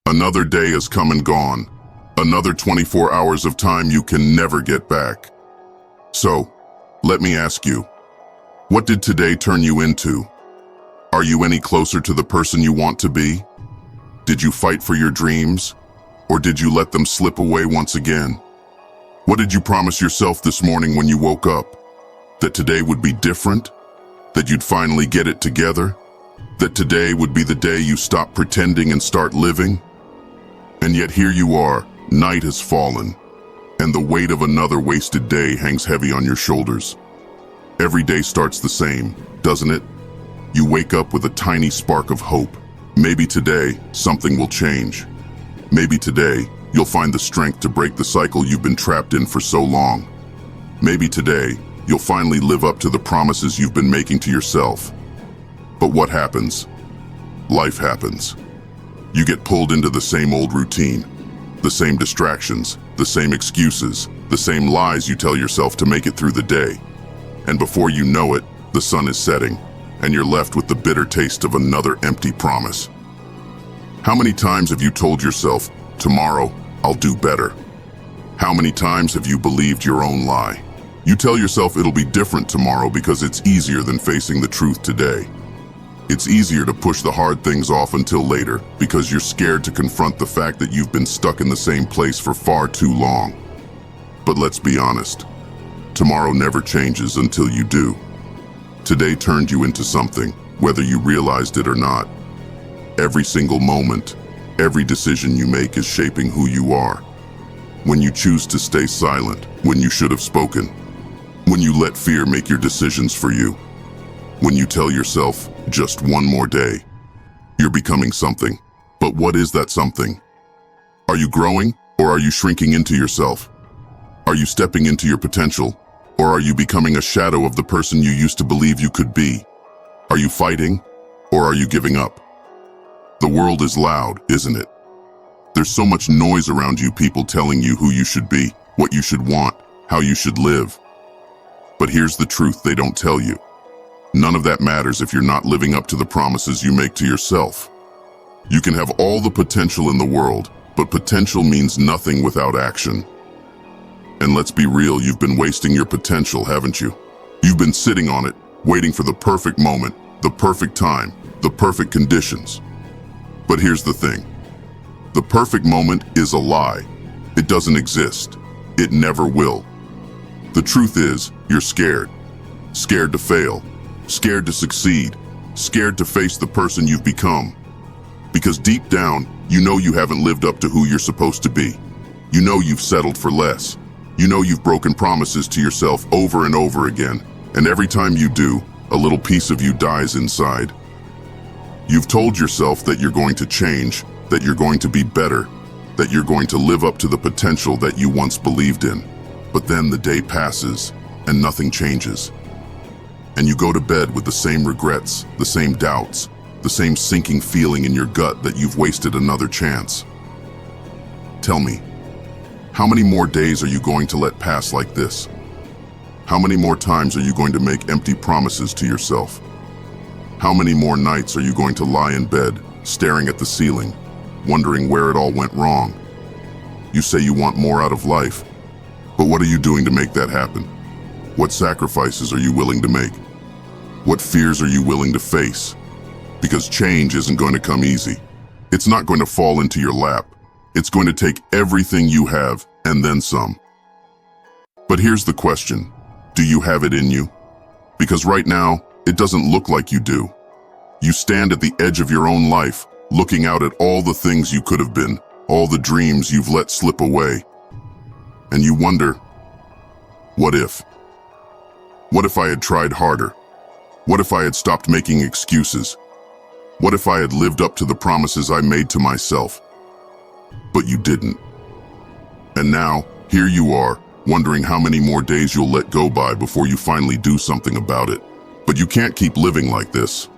Another day has come and gone. Another 24 hours of time you can never get back. So, let me ask you, what did today turn you into? Are you any closer to the person you want to be? Did you fight for your dreams? Or did you let them slip away once again? What did you promise yourself this morning when you woke up? That today would be different? That you'd finally get it together? That today would be the day you stop pretending and start living? And yet here you are, night has fallen, and the weight of another wasted day hangs heavy on your shoulders. Every day starts the same, doesn't it? You wake up with a tiny spark of hope. Maybe today, something will change. Maybe today, you'll find the strength to break the cycle you've been trapped in for so long. Maybe today, you'll finally live up to the promises you've been making to yourself. But what happens? Life happens. You get pulled into the same old routine, the same distractions, the same excuses, the same lies you tell yourself to make it through the day. And before you know it, the sun is setting, and you're left with the bitter taste of another empty promise. How many times have you told yourself, tomorrow, I'll do better? How many times have you believed your own lie? You tell yourself it'll be different tomorrow because it's easier than facing the truth today. It's easier to push the hard things off until later because you're scared to confront the fact that you've been stuck in the same place for far too long. But let's be honest, tomorrow never changes until you do. Today turned you into something, whether you realized it or not. Every single moment, every decision you make is shaping who you are. When you choose to stay silent, when you should have spoken. When you let fear make your decisions for you. When you tell yourself, just one more day, you're becoming something. But what is that something? Are you growing, or are you shrinking into yourself? Are you stepping into your potential, or are you becoming a shadow of the person you used to believe you could be? Are you fighting, or are you giving up? The world is loud, isn't it? There's so much noise around you, people telling you who you should be, what you should want, how you should live. But here's the truth they don't tell you. None of that matters if you're not living up to the promises you make to yourself. You can have all the potential in the world, but potential means nothing without action. And let's be real, you've been wasting your potential, haven't you? You've been sitting on it, waiting for the perfect moment, the perfect time, the perfect conditions. But here's the thing. The perfect moment is a lie. It doesn't exist. It never will. The truth is, you're scared. Scared to fail. Scared to succeed, scared to face the person you've become. Because deep down, you know you haven't lived up to who you're supposed to be. You know you've settled for less. You know you've broken promises to yourself over and over again. And every time you do, a little piece of you dies inside. You've told yourself that you're going to change, that you're going to be better, that you're going to live up to the potential that you once believed in. But then the day passes, and nothing changes. And you go to bed with the same regrets, the same doubts, the same sinking feeling in your gut that you've wasted another chance. Tell me, how many more days are you going to let pass like this? How many more times are you going to make empty promises to yourself? How many more nights are you going to lie in bed, staring at the ceiling, wondering where it all went wrong? You say you want more out of life, but what are you doing to make that happen? What sacrifices are you willing to make? What fears are you willing to face? Because change isn't going to come easy. It's not going to fall into your lap. It's going to take everything you have and then some. But here's the question. Do you have it in you? Because right now, it doesn't look like you do. You stand at the edge of your own life, looking out at all the things you could have been, all the dreams you've let slip away. And you wonder, what if? What if I had tried harder? What if I had stopped making excuses? What if I had lived up to the promises I made to myself? But you didn't. And now, here you are, wondering how many more days you'll let go by before you finally do something about it. But you can't keep living like this.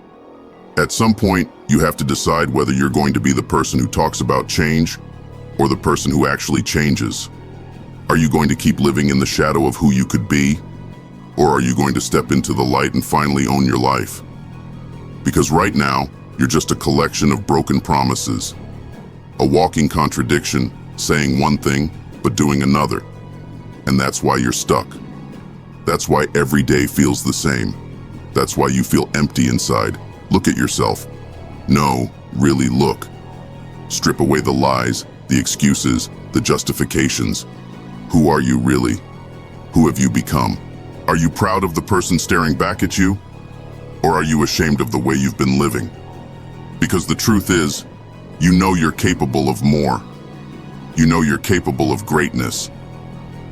At some point, you have to decide whether you're going to be the person who talks about change or the person who actually changes. Are you going to keep living in the shadow of who you could be? Or are you going to step into the light and finally own your life? Because right now, you're just a collection of broken promises. A walking contradiction, saying one thing, but doing another. And that's why you're stuck. That's why every day feels the same. That's why you feel empty inside. Look at yourself. No, really look. Strip away the lies, the excuses, the justifications. Who are you really? Who have you become? Are you proud of the person staring back at you? Or are you ashamed of the way you've been living? Because the truth is, you know you're capable of more. You know you're capable of greatness.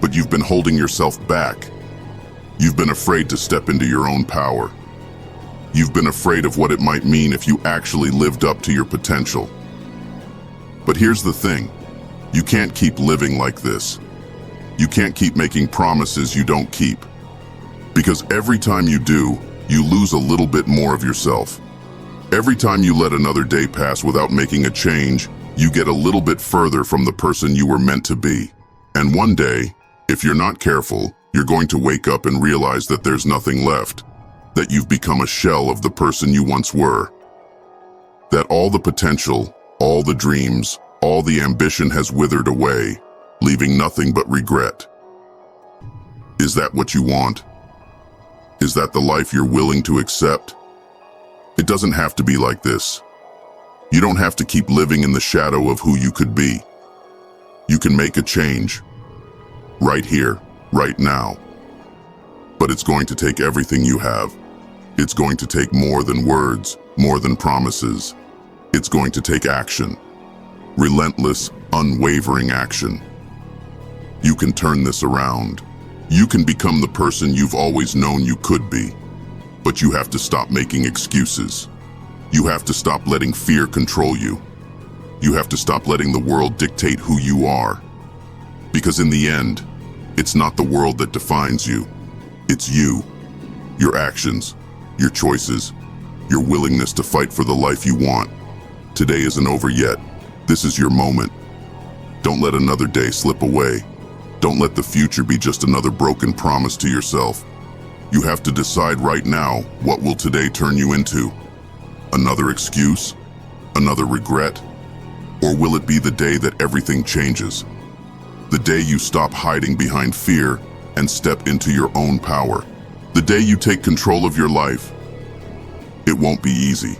But you've been holding yourself back. You've been afraid to step into your own power. You've been afraid of what it might mean if you actually lived up to your potential. But here's the thing. You can't keep living like this. You can't keep making promises you don't keep. Because every time you do, you lose a little bit more of yourself. Every time you let another day pass without making a change, you get a little bit further from the person you were meant to be. And one day, if you're not careful, you're going to wake up and realize that there's nothing left, that you've become a shell of the person you once were. That all the potential, all the dreams, all the ambition has withered away, leaving nothing but regret. Is that what you want? Is that the life you're willing to accept? It doesn't have to be like this. You don't have to keep living in the shadow of who you could be. You can make a change. Right here, right now. But it's going to take everything you have. It's going to take more than words, more than promises. It's going to take action. Relentless, unwavering action. You can turn this around. You can become the person you've always known you could be. But you have to stop making excuses. You have to stop letting fear control you. You have to stop letting the world dictate who you are. Because in the end, it's not the world that defines you. It's you, your actions, your choices, your willingness to fight for the life you want. Today isn't over yet. This is your moment. Don't let another day slip away. Don't let the future be just another broken promise to yourself. You have to decide right now, what will today turn you into? Another excuse? Another regret? Or will it be the day that everything changes? The day you stop hiding behind fear and step into your own power. The day you take control of your life. It won't be easy.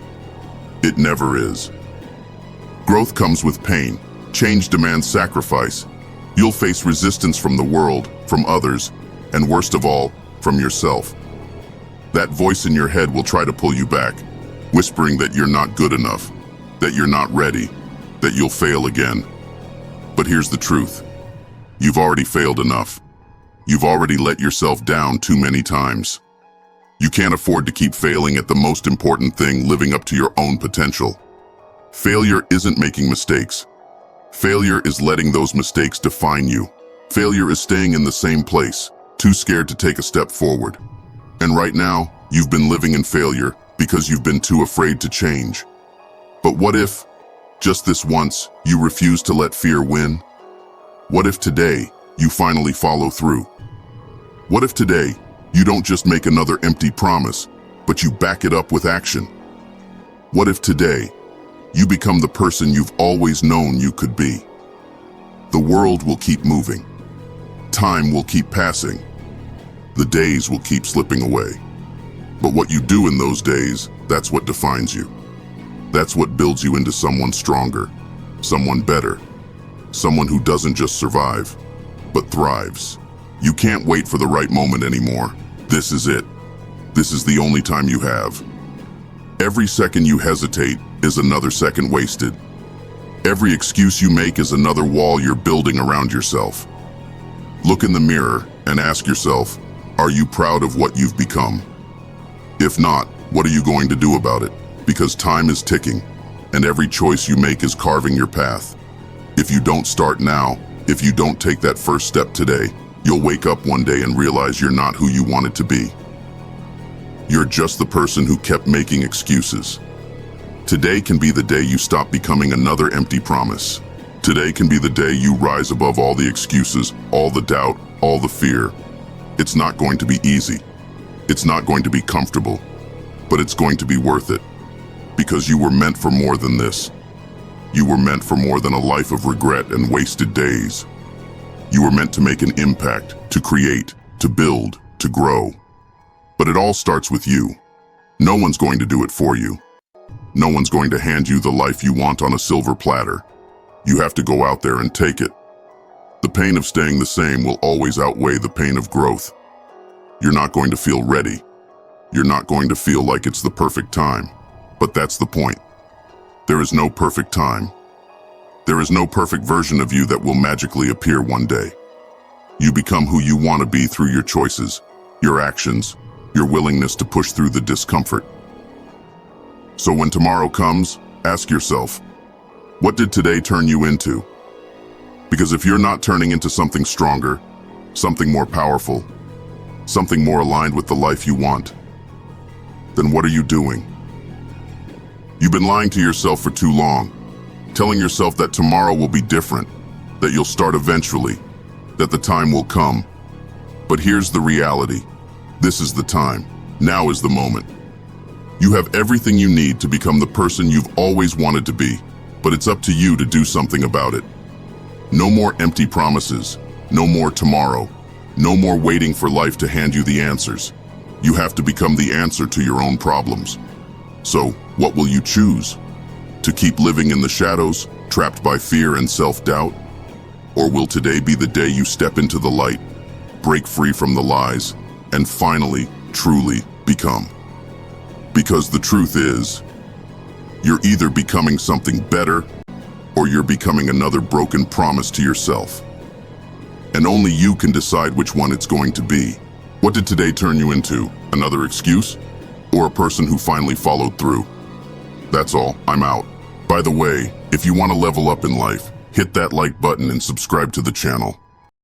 It never is. Growth comes with pain. Change demands sacrifice. You'll face resistance from the world, from others, and worst of all, from yourself. That voice in your head will try to pull you back, whispering that you're not good enough, that you're not ready, that you'll fail again. But here's the truth. You've already failed enough. You've already let yourself down too many times. You can't afford to keep failing at the most important thing, living up to your own potential. Failure isn't making mistakes. Failure is letting those mistakes define you. Failure is staying in the same place, too scared to take a step forward. And right now, you've been living in failure because you've been too afraid to change. But what if, just this once, you refuse to let fear win? What if today, you finally follow through? What if today, you don't just make another empty promise, but you back it up with action? What if today, you become the person you've always known you could be? The world will keep moving. Time will keep passing. The days will keep slipping away. But what you do in those days, that's what defines you. That's what builds you into someone stronger, someone better, someone who doesn't just survive, but thrives. You can't wait for the right moment anymore. This is it. This is the only time you have. Every second you hesitate is another second wasted. Every excuse you make is another wall you're building around yourself. Look in the mirror and ask yourself, are you proud of what you've become? If not, what are you going to do about it? Because time is ticking, and every choice you make is carving your path. If you don't start now, if you don't take that first step today, you'll wake up one day and realize you're not who you wanted to be. You're just the person who kept making excuses. Today can be the day you stop becoming another empty promise. Today can be the day you rise above all the excuses, all the doubt, all the fear. It's not going to be easy. It's not going to be comfortable, but it's going to be worth it. Because you were meant for more than this. You were meant for more than a life of regret and wasted days. You were meant to make an impact, to create, to build, to grow. But it all starts with you. No one's going to do it for you. No one's going to hand you the life you want on a silver platter. You have to go out there and take it. The pain of staying the same will always outweigh the pain of growth. You're not going to feel ready. You're not going to feel like it's the perfect time. But that's the point. There is no perfect time. There is no perfect version of you that will magically appear one day. You become who you want to be through your choices, your actions, your willingness to push through the discomfort. So when tomorrow comes, ask yourself, what did today turn you into? Because if you're not turning into something stronger, something more powerful, something more aligned with the life you want, then what are you doing? You've been lying to yourself for too long, telling yourself that tomorrow will be different, that you'll start eventually, that the time will come. But here's the reality. This is the time. Now is the moment. You have everything you need to become the person you've always wanted to be, but it's up to you to do something about it. No more empty promises. No more tomorrow. No more waiting for life to hand you the answers. You have to become the answer to your own problems. So, what will you choose? To keep living in the shadows, trapped by fear and self-doubt? Or will today be the day you step into the light, break free from the lies, and finally, truly become? Because the truth is, you're either becoming something better, or you're becoming another broken promise to yourself. And only you can decide which one it's going to be. What did today turn you into? Another excuse? Or a person who finally followed through? That's all. I'm out. By the way, if you want to level up in life, hit that like button and subscribe to the channel.